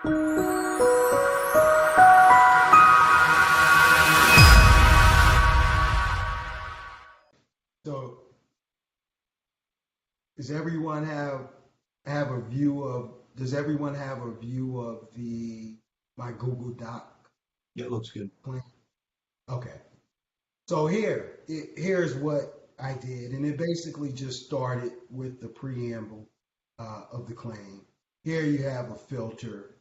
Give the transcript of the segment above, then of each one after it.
So, does everyone have a view of? Does everyone have a view of the my Google Doc Yeah, it looks good. plan? Okay. So here's what I did, and it basically just started with the preamble of the claim. Here you have a filter,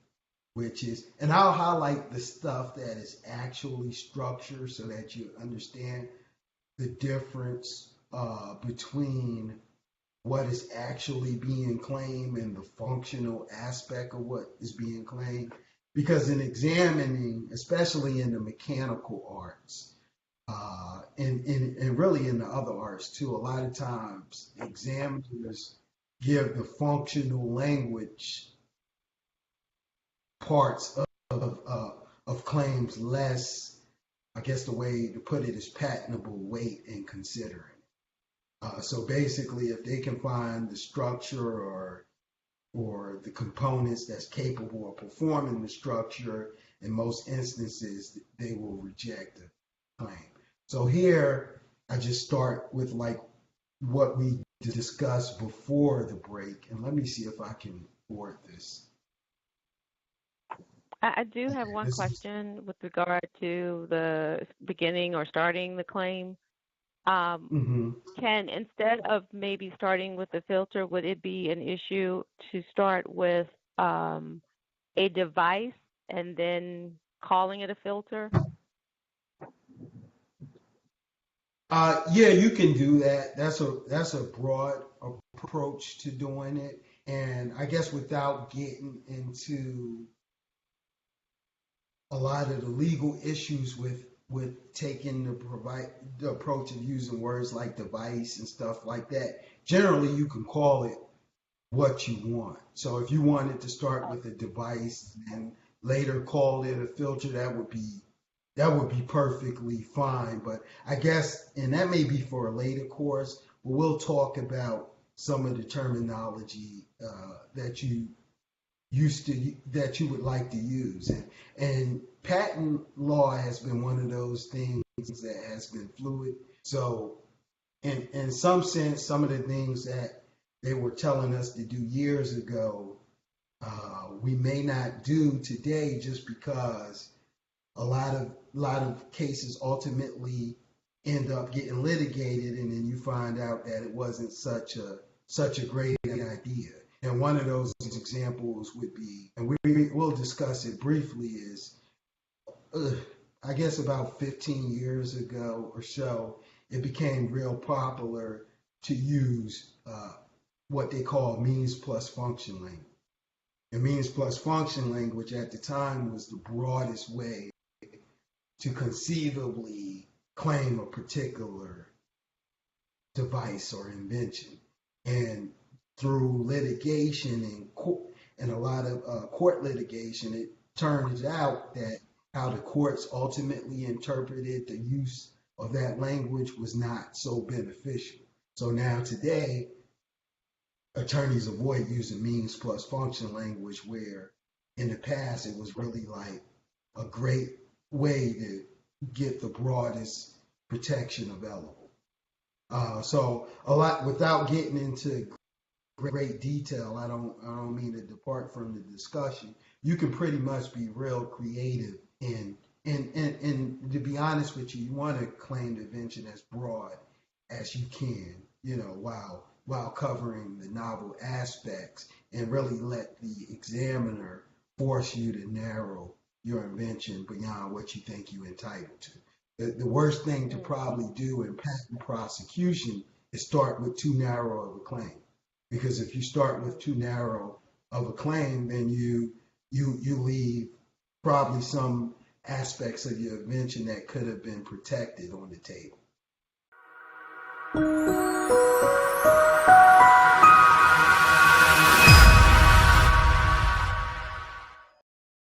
which is, and I'll highlight the stuff that is actually structured so that you understand the difference between what is actually being claimed and the functional aspect of what is being claimed. Because in examining, especially in the mechanical arts, and really in the other arts too, a lot of times examiners give the functional language parts of claims less, I guess the way to put it is patentable weight in considering. So basically, if they can find the structure or the components that's capable of performing the structure, in most instances, they will reject the claim. So here, I just start with like what we discussed before the break, and let me see if I can forward this. I do have Okay, one this is. question with regard to the beginning or starting the claim. Um, Mhm. can, instead of maybe starting with the filter, would it be an issue to start with a device and then calling it a filter? Yeah, you can do that. That's a broad approach to doing it, and I guess without getting into a lot of the legal issues with taking the approach of using words like device and stuff like that. Generally, you can call it what you want. So if you wanted to start with a device and later call it a filter, that would be perfectly fine. But I guess, and that may be for a later course, but we'll talk about some of the terminology that you that you would like to use. And patent law has been one of those things that has been fluid. So in some sense, some of the things that they were telling us to do years ago, we may not do today just because a lot of cases ultimately end up getting litigated, and then you find out that it wasn't such a great idea. And one of those examples would be, and we'll discuss it briefly, is I guess about 15 years ago or so, it became real popular to use what they call means plus function language. And means plus function language at the time was the broadest way to conceivably claim a particular device or invention. And through litigation and a lot of court litigation, it turns out that how the courts ultimately interpreted the use of that language was not so beneficial. So now today, attorneys avoid using means plus function language, where in the past it was really like a great way to get the broadest protection available. So a lot, without getting into great detail, I don't mean to depart from the discussion. You can pretty much be real creative and to be honest with you want to claim the invention as broad as you can, while covering the novel aspects, and really let the examiner force you to narrow your invention beyond what you think you're entitled to. The worst thing to probably do in patent prosecution is start with too narrow of a claim. Because if you start with too narrow of a claim, then you leave probably some aspects of your invention that could have been protected on the table.